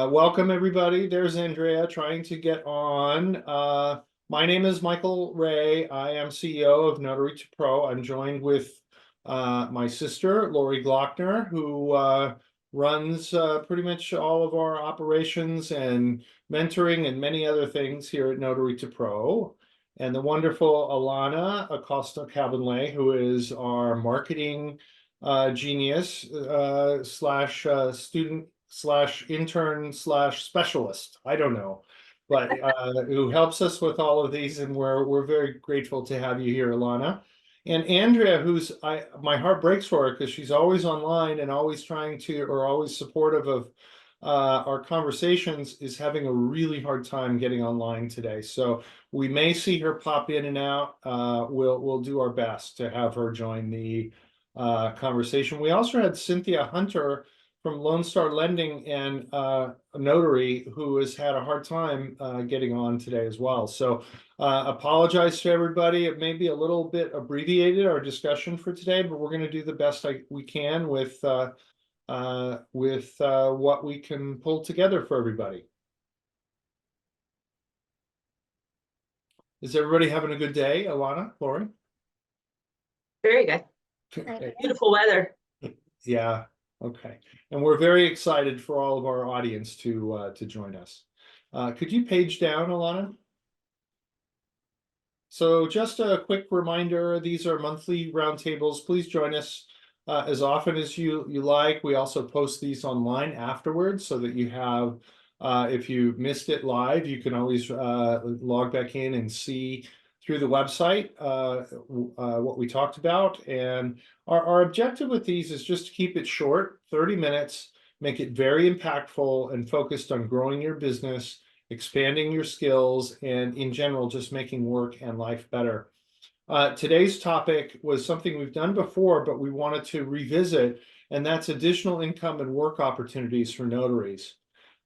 Welcome, everybody. There's Andrea trying to get on. My name is Michael Ray. I am CEO of Notary2Pro. I'm joined with my sister, Lori Glockner, who runs pretty much all of our operations and mentoring and many other things here at Notary2Pro. And the wonderful Alana Acosta Cabanlay, who is our marketing genius slash student slash intern slash specialist. I don't know, but who helps us with all of these, and we're very grateful to have you here, Alana. And Andrea, who's my heart breaks for her because she's always online and always trying to, or always supportive of our conversations, is having a really hard time getting online today. So we may see her pop in and out. We'll do our best to have her join the conversation. We also had Cynthia Hunter from Lone Star Lending and a notary who has had a hard time getting on today as well. So apologize to everybody. It may be a little bit abbreviated, our discussion for today, but we're going to do the best we can with what we can pull together for everybody. Is everybody having a good day, Alana, Lori? Very good. Beautiful weather. Yeah. Okay. And we're very excited for all of our audience to join us. Could you page down, Alana? So just a quick reminder, these are monthly roundtables. Please join us as often as you like. We also post these online afterwards so that you have, if you missed it live, you can always log back in and see through the website what we talked about. And our objective with these is just to keep it short, 30 minutes, make it very impactful and focused on growing your business, expanding your skills, and in general, just making work and life better. Today's topic was something we've done before, but we wanted to revisit, and that's additional income and work opportunities for notaries.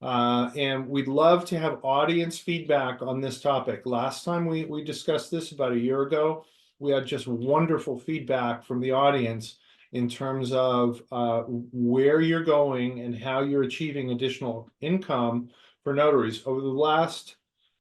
And we'd love to have audience feedback on this topic. Last time we discussed this about a year ago, we had just wonderful feedback from the audience in terms of where you're going and how you're achieving additional income for notaries. Over the last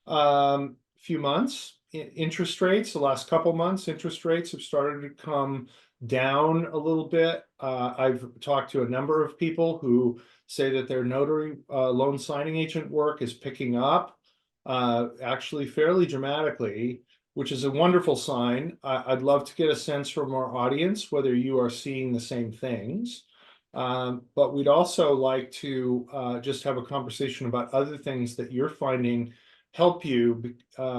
few months, interest rates, the last couple months, interest rates have started to come down a little bit. I've talked to a number of people who say that their notary loan signing agent work is picking up actually fairly dramatically, which is a wonderful sign. I'd love to get a sense from our audience whether you are seeing the same things. But we'd also like to just have a conversation about other things that you're finding help you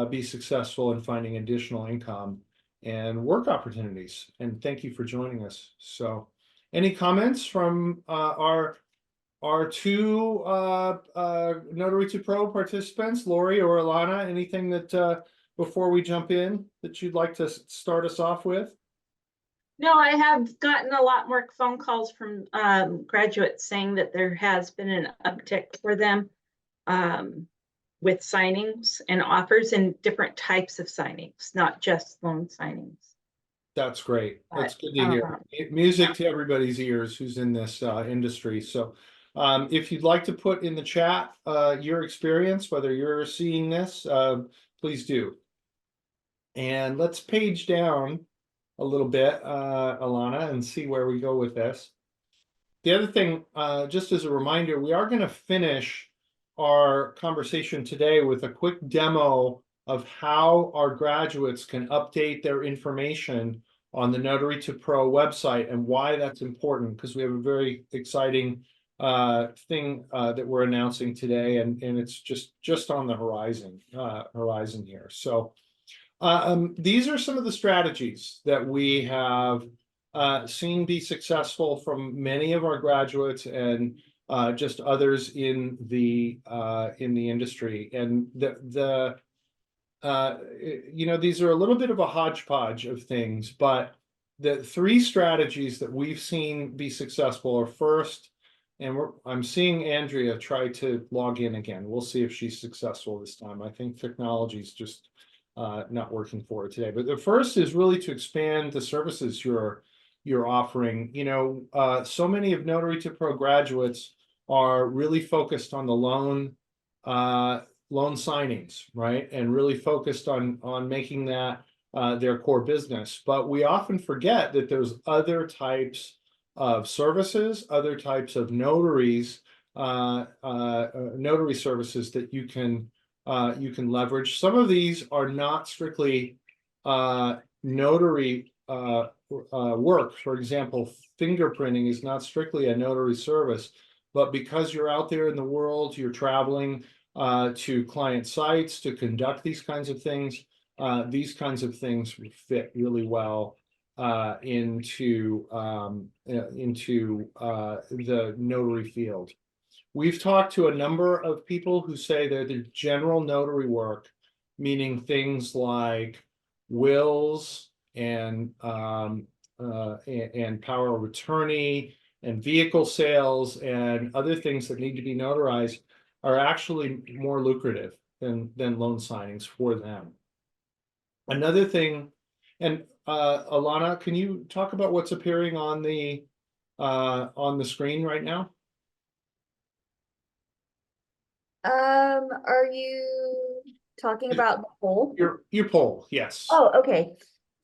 be successful in finding additional income and work opportunities. And thank you for joining us. So any comments from our two Notary2Pro participants, Lori or Alana? Anything that before we jump in that you'd like to start us off with? No, I have gotten a lot more phone calls from graduates saying that there has been an uptick for them with signings and offers and different types of signings, not just loan signings. That's great. That's good to hear. Music to everybody's ears who's in this industry. So if you'd like to put in the chat your experience, whether you're seeing this, please do. And let's page down a little bit, Alana, and see where we go with this. The other thing, just as a reminder, we are going to finish our conversation today with a quick demo of how our graduates can update their information on the Notary2Pro website and why that's important, because we have a very exciting thing that we're announcing today, and it's just on the horizon here. So these are some of the strategies that we have seen be successful from many of our graduates and just others in the industry. And these are a little bit of a hodgepodge of things, but the three strategies that we've seen be successful are first, and I'm seeing Andrea try to log in again. We'll see if she's successful this time. I think technology is just not working for her today. But the first is really to expand the services you're offering. So many of Notary2Pro graduates are really focused on the loan signings, right? And really focused on making that their core business. But we often forget that there's other types of services, other types of notaries, notary services that you can leverage. Some of these are not strictly notary work. For example, fingerprinting is not strictly a notary service, but because you're out there in the world, you're traveling to client sites to conduct these kinds of things. These kinds of things fit really well into the notary field. We've talked to a number of people who say that the general notary work, meaning things like wills and power of attorney and vehicle sales and other things that need to be notarized, are actually more lucrative than loan signings for them. Another thing, and Alana, can you talk about what's appearing on the screen right now? Are you talking about the poll? Your poll, yes. Oh, okay.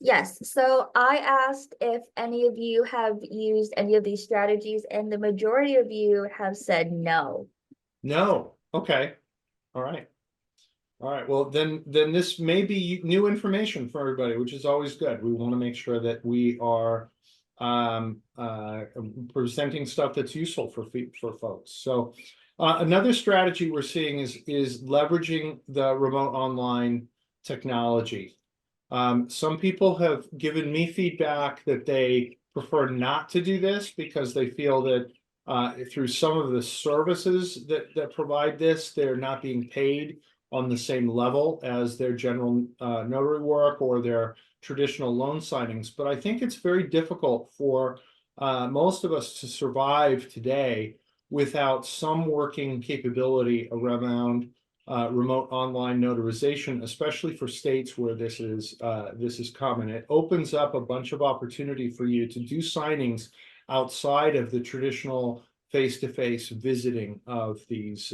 Yes, so I asked if any of you have used any of these strategies, and the majority of you have said no. No. Okay. All right. All right. Well, then this may be new information for everybody, which is always good. We want to make sure that we are presenting stuff that's useful for folks. So another strategy we're seeing is leveraging the remote online technology. Some people have given me feedback that they prefer not to do this because they feel that through some of the services that provide this, they're not being paid on the same level as their general notary work or their traditional loan signings. But I think it's very difficult for most of us to survive today without some working capability around remote online notarization, especially for states where this is common. It opens up a bunch of opportunity for you to do signings outside of the traditional face-to-face visiting of these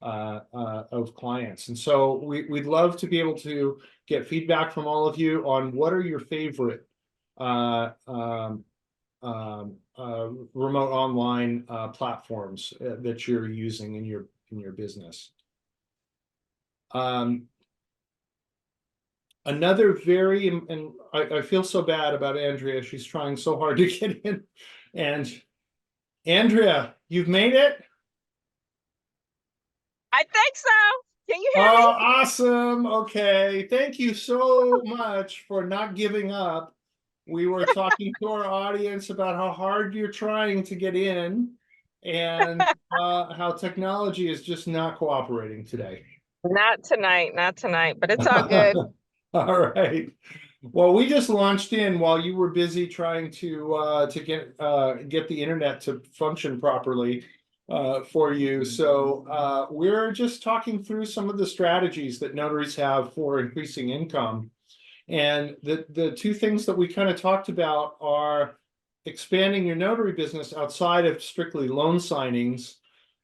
of clients. And so we'd love to be able to get feedback from all of you on what are your favorite remote online platforms that you're using in your business. Another very, and I feel so bad about Andrea. She's trying so hard to get in. And Andrea, you've made it? I think so. Can you hear Oh, me? awesome. Okay. Thank you so much for not giving up. We were talking to our audience about how hard you're trying to get in and how technology is just not cooperating today. Not tonight, but it's all good. All right. Well, we just launched in while you were busy trying to get the internet to function properly for you. So we're just talking through some of the strategies that notaries have for increasing income. And the two things that we kind of talked about are expanding your notary business outside of strictly loan signings,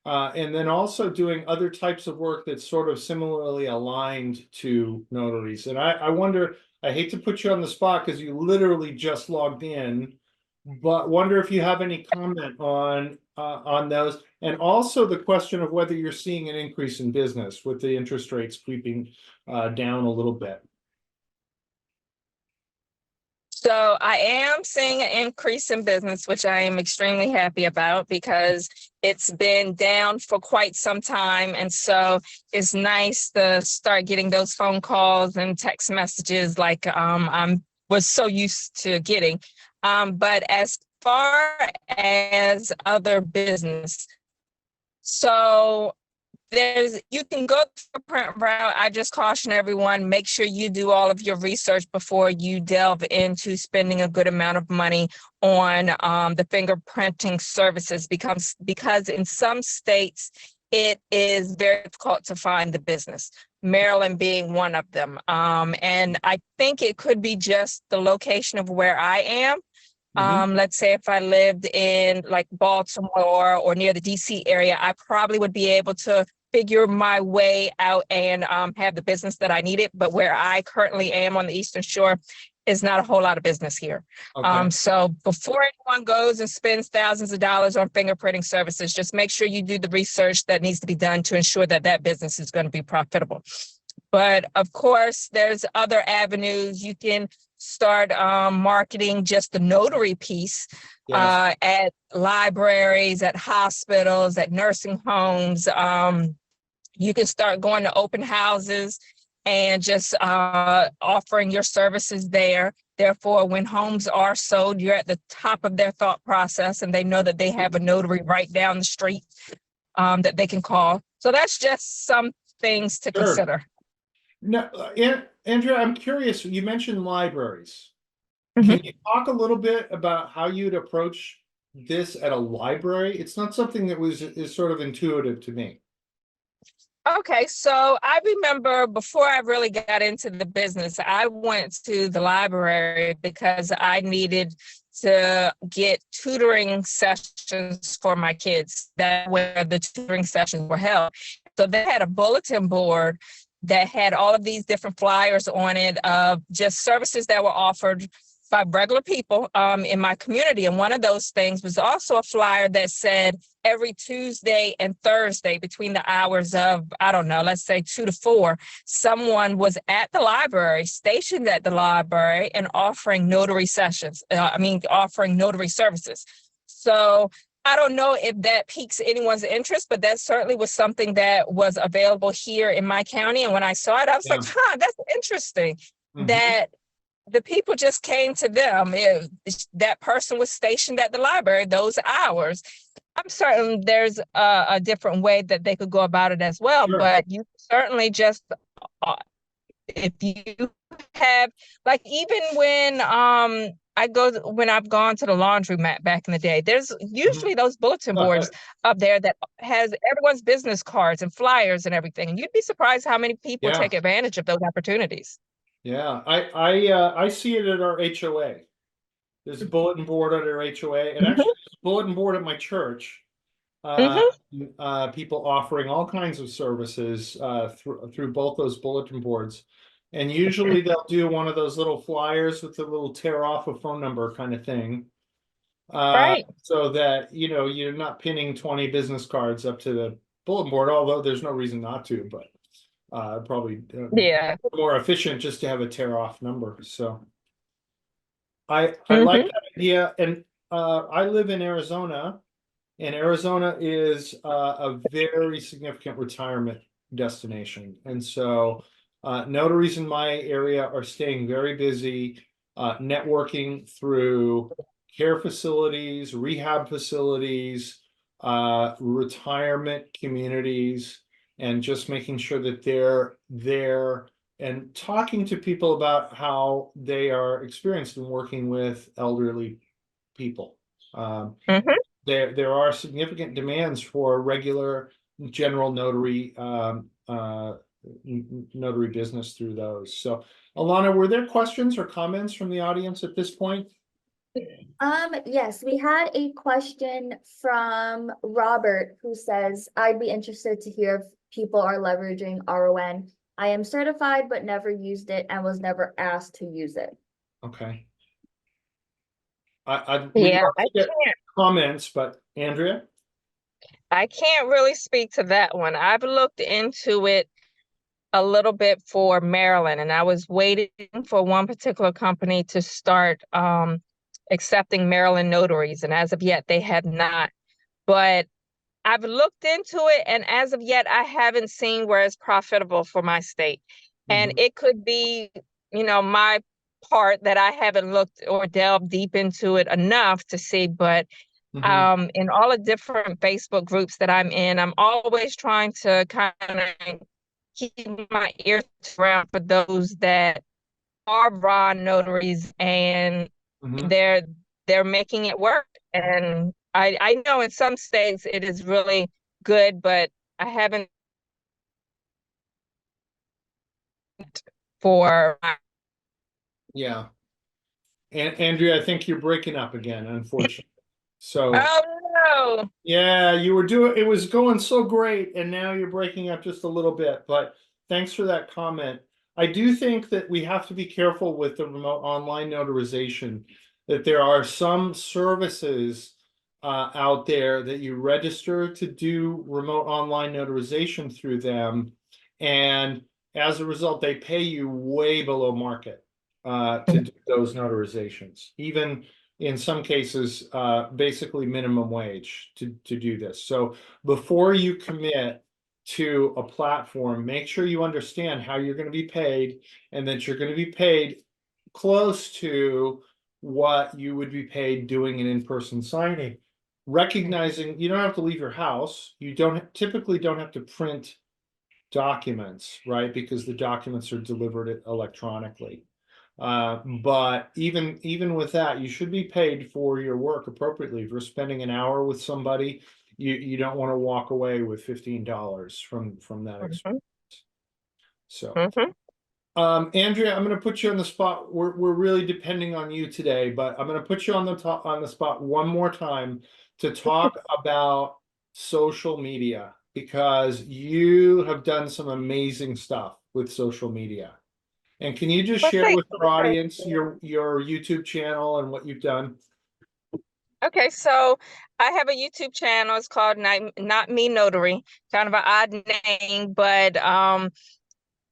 and then also doing other types of work that's sort of similarly aligned to notaries. And I wonder, I hate to put you on the spot because you literally just logged in, but wonder if you have any comment on those, and also the question of whether you're seeing an increase in business with the interest rates creeping down a little bit. So I am seeing an increase in business, which I am extremely happy about because it's been down for quite some time. And so it's nice to start getting those phone calls and text messages like I was so used to getting. But as far as other business, so you can go the print route. I just caution everyone, make sure you do all of your research before you delve into spending a good amount of money on the fingerprinting services, because in some states it is very difficult to find the business, Maryland being one of them. And I think it could be just the location of where I am. Let's say if I lived in like Baltimore or near the DC area, I probably would be able to figure my way out and have the business that I needed. But where I currently am on the Eastern Shore is not a whole lot of business here. Okay. So before anyone goes and spends thousands of dollars on fingerprinting services, just make sure you do the research that needs to be done to ensure that that business is going to be profitable. But of course, there's other avenues. You can start marketing just the notary piece Yes. at libraries, at hospitals, at nursing homes. You can start going to open houses and just offering your services there. Therefore, when homes are sold, you're at the top of their thought process and they know that they have a notary right down the street that they can call. So that's just some things to Sure. consider. Now, Andrea, I'm curious, you mentioned libraries. Mhm. Can you talk a little bit about how you'd approach this at a library? It's not something that is sort of intuitive to me. Okay, so I remember before I really got into the business, I went to the library because I needed to get tutoring sessions for my kids. That's where the tutoring sessions were held. So they had a bulletin board that had all of these different flyers on it of just services that were offered by regular people in my community. And one of those things was also a flyer that said every Tuesday and Thursday between the hours of, I don't know, let's say 2 to 4, someone was at the library, stationed at the library and offering notary sessions. Offering notary services. So I don't know if that piques anyone's interest, but that certainly was something that was available here in my county. And when I saw it, I was like, that's interesting that the people just came to them. That person was stationed at the library those hours. I'm certain there's a different way that they could go about it as well, Sure. but you certainly just, if you have, like, even when when I've gone to the laundromat back in the day, there's usually those bulletin boards up there that has everyone's business cards and flyers and everything. And you'd be surprised how many people take advantage of those opportunities. Yeah, I see it at our HOA. There's a bulletin board at our HOA, and actually there's a bulletin board at my church. People offering all kinds of services through both those bulletin boards. And usually they'll do one of those little flyers with a little tear off a phone number kind of thing. Right. So that, you're not pinning 20 business cards up to the bulletin board, although there's no reason not to, but probably more efficient just to have a tear off number. So I like that idea. And I live in Arizona, and Arizona is a very significant retirement destination. And so notaries in my area are staying very busy, networking through care facilities, rehab facilities, retirement communities, and just making sure that they're there and talking to people about how they are experienced in working with elderly people. There are significant demands for regular general notary notary business through those. So, Alana, were there questions or comments from the audience at this point? Yes, we had a question from Robert who says, I'd be interested to hear if people are leveraging RON. I am certified but never used it and was never asked to use it. Okay. We'd love to get can't. comments, but Andrea? I can't really speak to that one. I've looked into it a little bit for Maryland, and I was waiting for one particular company to start accepting Maryland notaries, and as of yet, they have not. But I've looked into it, and as of yet, I haven't seen where it's profitable for my state. And it could be, my part that I haven't looked or delved deep into it enough to see, but in all the different Facebook groups that I'm in, I'm always trying to kind of keep my ears around for those that are raw notaries and they're making it work. And I know in some states it is really good, but I haven't for Yeah. And Andrea, I think you're breaking up again, unfortunately. So Oh, no. yeah, you were doing, it was going so great, and now you're breaking up just a little bit, but thanks for that comment. I do think that we have to be careful with the remote online notarization, that there are some services out there that you register to do remote online notarization through them, and as a result, they pay you way below market to do those notarizations. Even in some cases, basically minimum wage to do this. So before you commit to a platform, make sure you understand how you're going to be paid, and that you're going to be paid close to what you would be paid doing an in-person signing. Recognizing you don't have to leave your house, you typically don't have to print documents, right? Because the documents are delivered electronically. But even with that, you should be paid for your work appropriately. If you're spending an hour with somebody, you don't want to walk away with $15 from that experience. So, Andrea, I'm going to put you on the spot. We're really depending on you today, but I'm going to put you on the spot one more time to talk about social media, because you have done some amazing stuff with social media. And can you just Well, share thank with you. our audience your YouTube channel and what you've done? Okay, so I have a YouTube channel. It's called Not Me Notary, kind of an odd name, but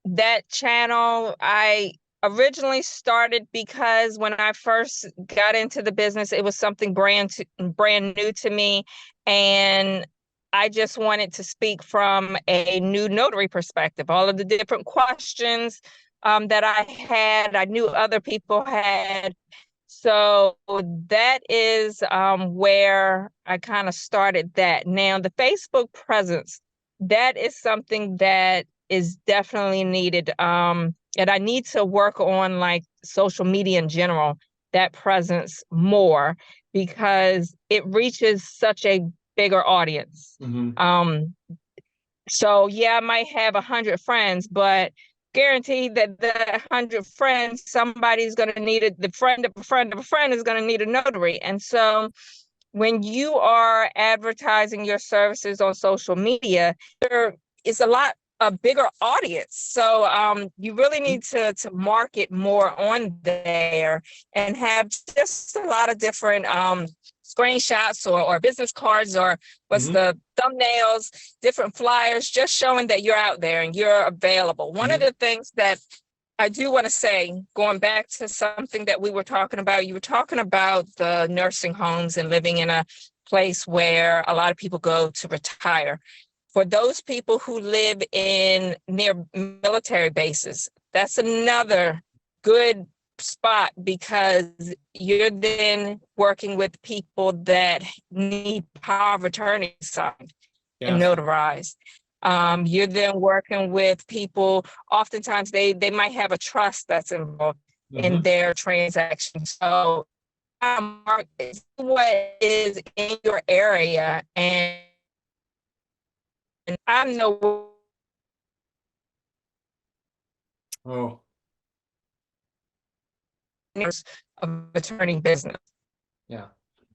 that channel I originally started because when I first got into the business, it was something brand new to me, and I just wanted to speak from a new notary perspective. All of the different questions that I had, I knew other people had. So that is where I kind of started that. Now, the Facebook presence, that is something that is definitely needed. And I need to work on like social media in general, that presence more, because it reaches such a bigger audience. So yeah, I might have 100 friends, but guaranteed that the 100 friends, somebody's going to need it. The friend of a friend of a friend is going to need a notary. And so when you are advertising your services on social media, there is a bigger audience. So you really need to market more on there and have just a lot of different screenshots or business cards or the thumbnails, different flyers, just showing that you're out there and you're available. One of the things that I do want to say, going back to something that we were talking about, you were talking about the nursing homes and living in a place where a lot of people go to retire. For those people who live near military bases, that's another good spot, because you're then working with people that need power of attorney signed and notarized. You're then working with people, oftentimes they might have a trust that's involved in their transaction. So what is in your area, and I know of attorney business. Yeah.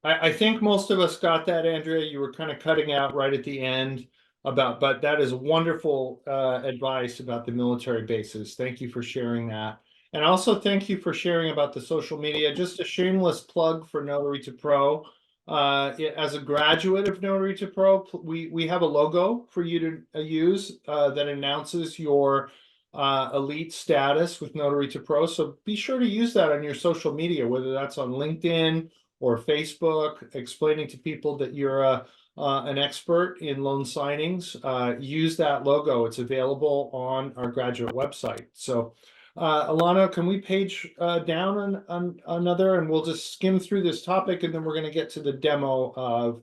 I think most of us got that, Andrea. You were kind of cutting out right at the end but that is wonderful advice about the military bases. Thank you for sharing that. And also thank you for sharing about the social media. Just a shameless plug for Notary2Pro. As a graduate of Notary2Pro, we have a logo for you to use that announces your elite status with Notary2Pro. So be sure to use that on your social media, whether that's on LinkedIn or Facebook, explaining to people that you're an expert in loan signings. Use that logo. It's available on our graduate website. So Alana, can we page down on another, and we'll just skim through this topic, and then we're going to get to the demo of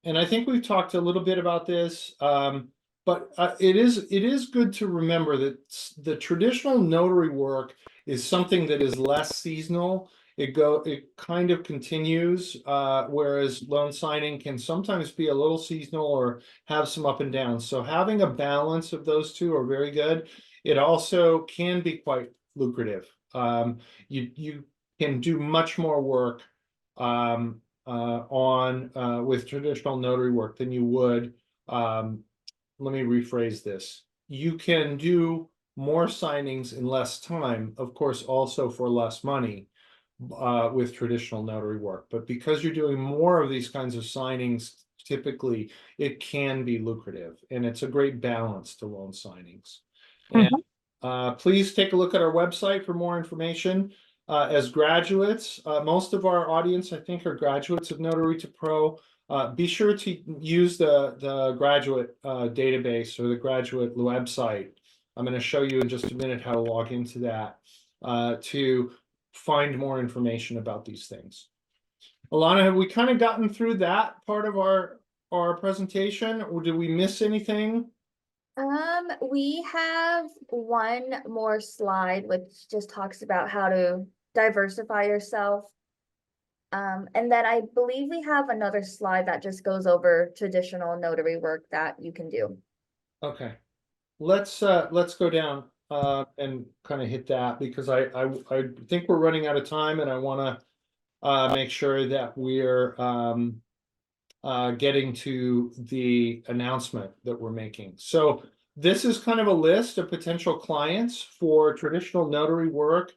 and I think we've talked a little bit about this, but it is good to remember that the traditional notary work is something that is less seasonal. It kind of continues, whereas loan signing can sometimes be a little seasonal or have some up and downs. So having a balance of those two are very good. It also can be quite lucrative. You can do much more work with traditional notary work than you would. Let me rephrase this. You can do more signings in less time, of course, also for less money with traditional notary work. But because you're doing more of these kinds of signings, typically it can be lucrative, and it's a great balance to loan signings. And please take a look at our website for more information. As graduates, most of our audience, I think, are graduates of Notary2Pro. Be sure to use the graduate database or the graduate website. I'm going to show you in just a minute how to log into that to find more information about these things. Alana, have we kind of gotten through that part of our presentation, or did we miss anything? We have one more slide which just talks about how to diversify yourself. And then I believe we have another slide that just goes over traditional notary work that you can do. Okay, let's go down and kind of hit that, because I think we're running out of time, and I want to make sure that we're getting to the announcement that we're making. So this is kind of a list of potential clients for traditional notary work,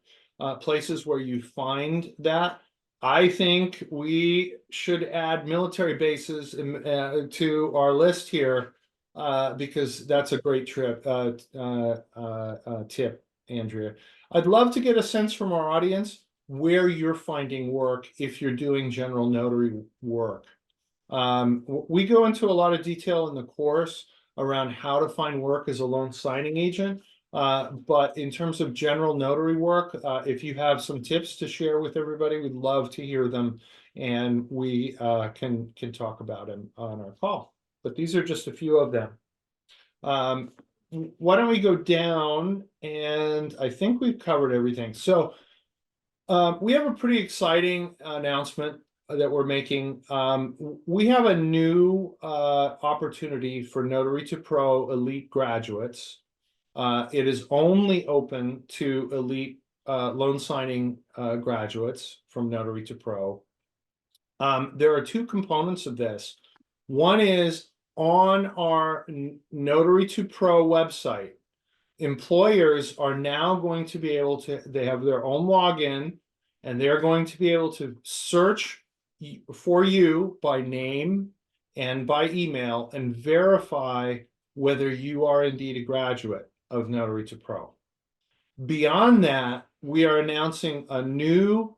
places where you find that. I think we should add military bases to our list here, because that's a great tip, Andrea. I'd love to get a sense from our audience where you're finding work if you're doing general notary work. We go into a lot of detail in the course around how to find work as a loan signing agent. But in terms of general notary work, if you have some tips to share with everybody, we'd love to hear them, and we can talk about them on our call. But these are just a few of them. Why don't we go down? And I think we've covered everything. So we have a pretty exciting announcement that we're making. We have a new opportunity for Notary2Pro Elite graduates. It is only open to elite loan signing graduates from Notary2Pro. There are two components of this. One is on our Notary2Pro website. Employers are now going to be able to, they have their own login, and they're going to be able to search for you by name and by email and verify whether you are indeed a graduate of Notary2Pro. Beyond that, we are announcing a new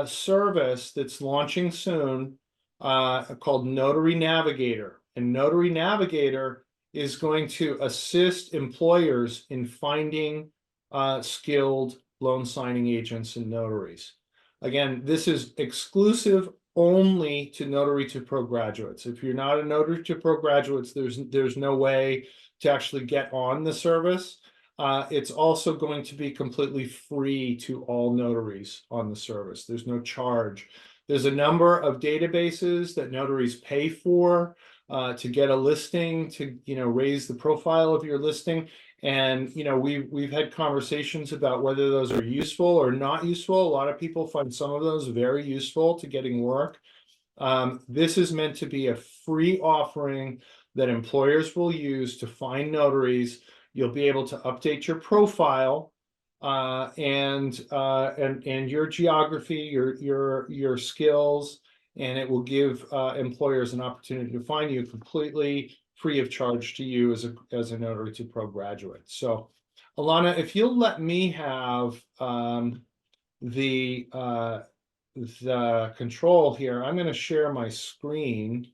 service that's launching soon called Notary Navigator. And Notary Navigator is going to assist employers in finding skilled loan signing agents and notaries. Again, this is exclusive only to Notary2Pro graduates. If you're not a Notary2Pro graduate, there's no way to actually get on the service. It's also going to be completely free to all notaries on the service. There's no charge. There's a number of databases that notaries pay for to get a listing, to raise the profile of your listing. And we've had conversations about whether those are useful or not useful. A lot of people find some of those very useful to getting work. This is meant to be a free offering that employers will use to find notaries. You'll be able to update your profile and your geography, your skills, and it will give employers an opportunity to find you completely free of charge to you as a Notary2Pro graduate. So, Alana, if you'll let me have the control here, I'm going to share my screen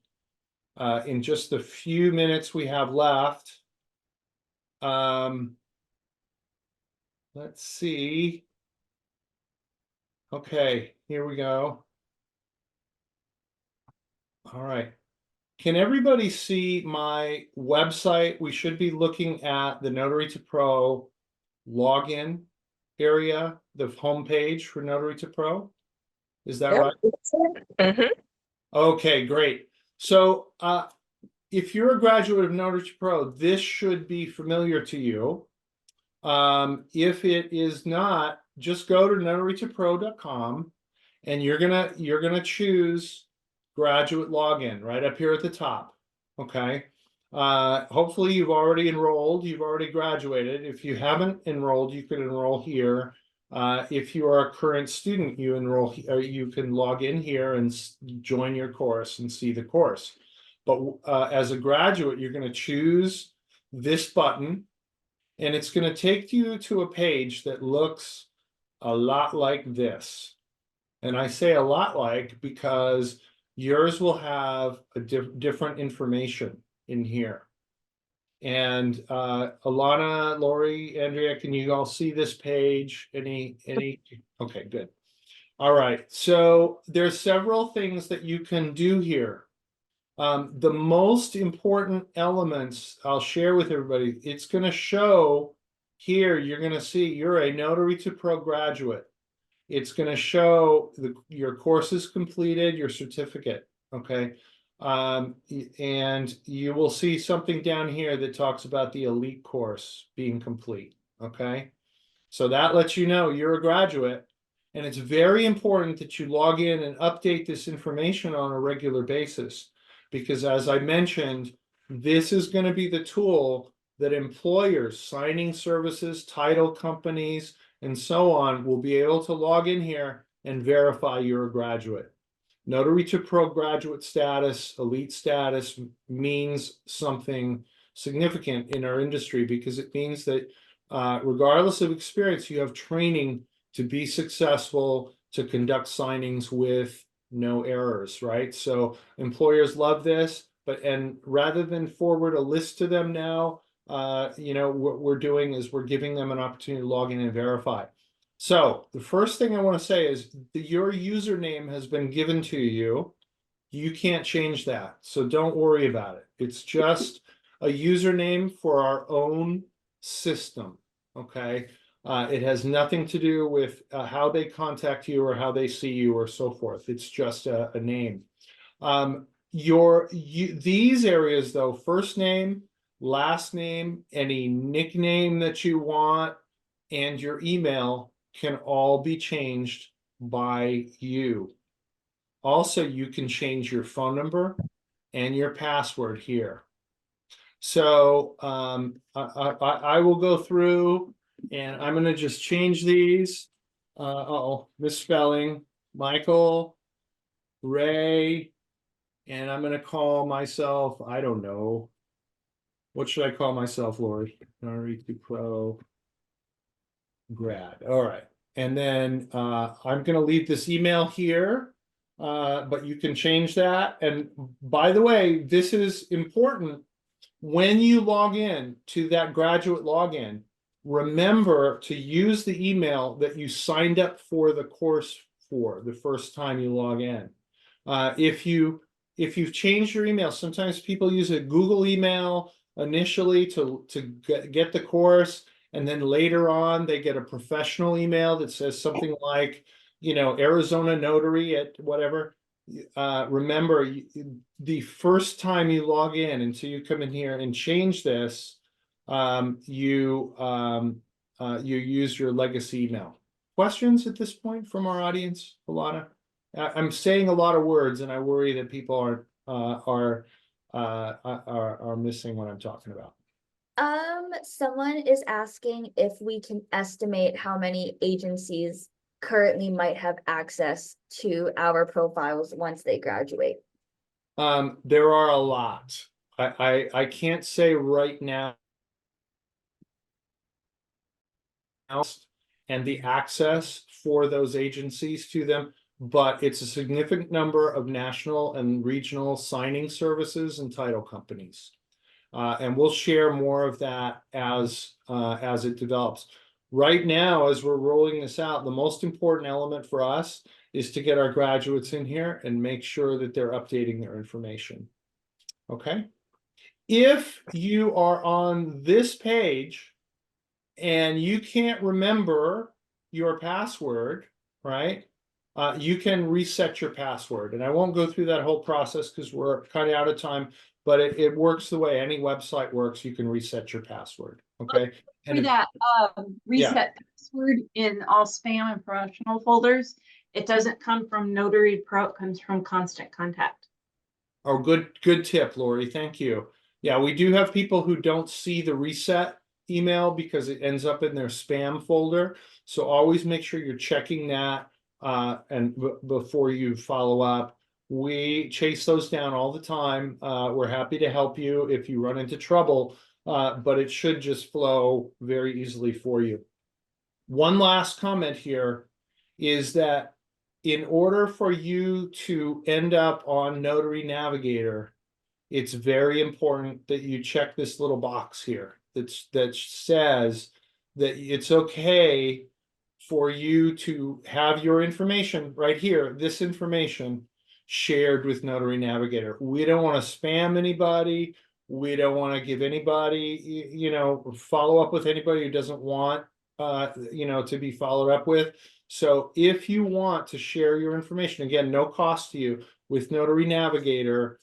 in just the few minutes we have left. Let's see. Okay, here we go. All right. Can everybody see my website? We should be looking at the Notary2Pro login area, the homepage for Notary2Pro. Is that right? Mm-hmm. Okay, great. So if you're a graduate of Notary2Pro, this should be familiar to you. If it is not, just go to Notary2Pro.com and you're gonna choose graduate login right up here at the top. Okay. Hopefully you've already enrolled, you've already graduated. If you haven't enrolled, you can enroll here. If you are a current student, you enroll, or you can log in here and join your course and see the course. But as a graduate, you're going to choose this button, and it's going to take you to a page that looks a lot like this. And I say a lot like because yours will have a different information in here. And Alana, Lori, Andrea, can you all see this page? Any? Okay, good. All right. So there's several things that you can do here. The most important elements I'll share with everybody. It's going to show here. You're going to see you're a Notary2Pro graduate. It's going to show your course is completed, your certificate. Okay. And you will see something down here that talks about the elite course being complete. Okay. So that lets you know you're a graduate, and it's very important that you log in and update this information on a regular basis, because as I mentioned, this is going to be the tool that employers, signing services, title companies, and so on will be able to log in here and verify you're a graduate. Notary2Pro graduate status, elite status means something significant in our industry, because it means that regardless of experience, you have training to be successful, to conduct signings with no errors, right? So employers love this, and rather than forward a list to them now, what we're doing is we're giving them an opportunity to log in and verify. So the first thing I want to say is that your username has been given to you. You can't change that. So don't worry about it. It's just a username for our own system. Okay. It has nothing to do with how they contact you or how they see you or so forth. It's just a name. These areas though, first name, last name, any nickname that you want, and your email can all be changed by you. Also, you can change your phone number and your password here. So I will go through and I'm going to just change these. Misspelling. Michael, Ray, and I'm going to call myself, I don't know. What should I call myself, Lori? Notary2Pro grad. All right. And then I'm going to leave this email here, but you can change that. And by the way, this is important. When you log in to that graduate login, remember to use the email that you signed up for the course for the first time you log in. If you've changed your email, sometimes people use a Google email initially to get the course, and then later on they get a professional email that says something like, Arizona Notary at whatever. Remember, the first time you log in, until you come in here and change this, you use your legacy email. Questions at this point from our audience, Alana? I'm saying a lot of words, and I worry that people are missing what I'm talking about. Someone is asking if we can estimate how many agencies currently might have access to our profiles once they graduate. There are a lot. I can't say right now. And the access for those agencies to them, but it's a significant number of national and regional signing services and title companies. And we'll share more of that as it develops. Right now, as we're rolling this out, the most important element for us is to get our graduates in here and make sure that they're updating their information. Okay. If you are on this page and you can't remember your password, right? You can reset your password. And I won't go through that whole process because we're kind of out of time. but it works the way any website works. You can reset your password. Okay. For that reset password in all spam and promotional folders, it doesn't come from Notary2Pro, it comes from Constant Contact. Oh, good tip, Lori. Thank you. Yeah, we do have people who don't see the reset email because it ends up in their spam folder. So always make sure you're checking that and before you follow up. We chase those down all the time. We're happy to help you if you run into trouble, but it should just flow very easily for you. One last comment here is that in order for you to end up on Notary Navigator, it's very important that you check this little box here that says that it's okay for you to have your information right here, this information shared with Notary Navigator. We don't want to spam anybody. We don't want to give anybody, follow up with anybody who doesn't want, to be followed up with. So if you want to share your information, again, no cost to you with Notary Navigator,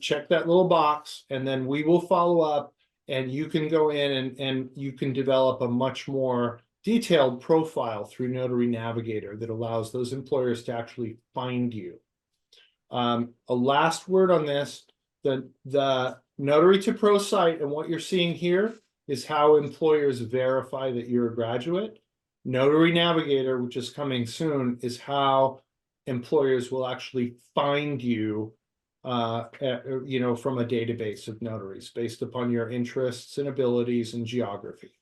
check that little box and then we will follow up and you can go in and you can develop a much more detailed profile through Notary Navigator that allows those employers to actually find you. A last word on this, the Notary2Pro site and what you're seeing here is how employers verify that you're a graduate. Notary Navigator, which is coming soon, is how employers will actually find you, from a database of notaries based upon your interests and abilities and geography.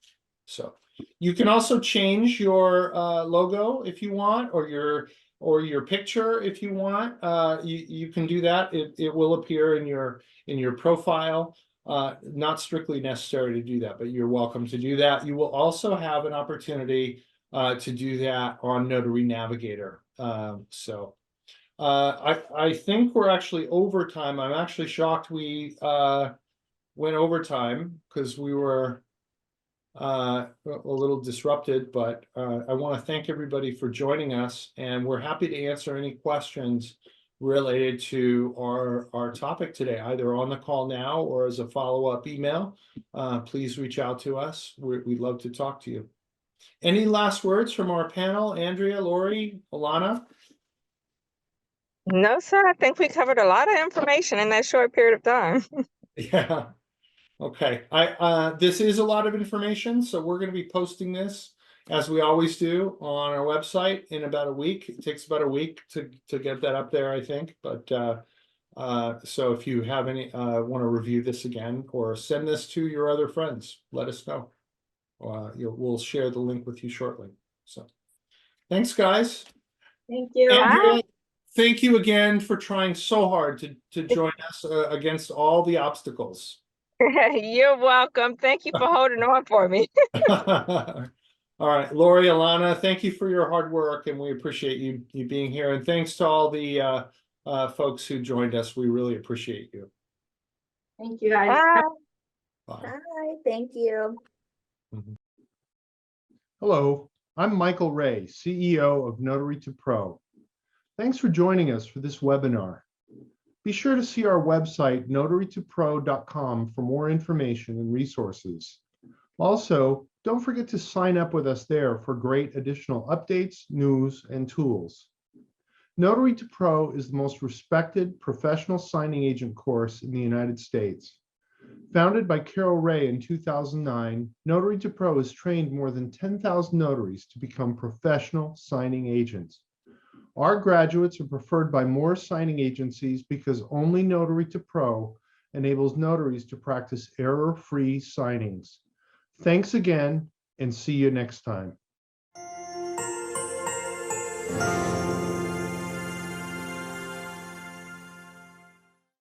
So you can also change your logo if you want, or your picture if you want. You can do that. It will appear in your profile. Not strictly necessary to do that, but you're welcome to do that. You will also have an opportunity to do that on Notary Navigator. I think we're actually over time. I'm actually shocked we went over time because we were a little disrupted, but I want to thank everybody for joining us, and we're happy to answer any questions related to our topic today, either on the call now or as a follow-up email. Please reach out to us. We'd love to talk to you. Any last words from our panel? Andrea, Lori, Alana? No, sir. I think we covered a lot of information in that short period of time. Yeah. Okay. This is a lot of information, so we're going to be posting this as we always do on our website in about a week. It takes about a week to get that up there, I think. But so if you have any want to review this again or send this to your other friends, let us know. We'll share the link with you shortly. So thanks, guys. Thank you. Andrea, thank you again for trying so hard to join us against all the obstacles. You're welcome. Thank you for holding on for me. All right, Lori, Alana, thank you for your hard work, and we appreciate you being here. And thanks to all the folks who joined us. We really appreciate you. Thank you, guys. Bye. Bye. Bye, thank you. Hello, I'm Michael Ray, CEO of Notary2Pro. Thanks for joining us for this webinar. Be sure to see our website, Notary2Pro.com, for more information and resources. Also, don't forget to sign up with us there for great additional updates, news, and tools. Notary2Pro is the most respected professional signing agent course in the United States. Founded by Carol Ray in 2009, Notary2Pro has trained more than 10,000 notaries to become professional signing agents. Our graduates are preferred by more signing agencies because only Notary2Pro enables notaries to practice error-free signings. Thanks again, and see you next time.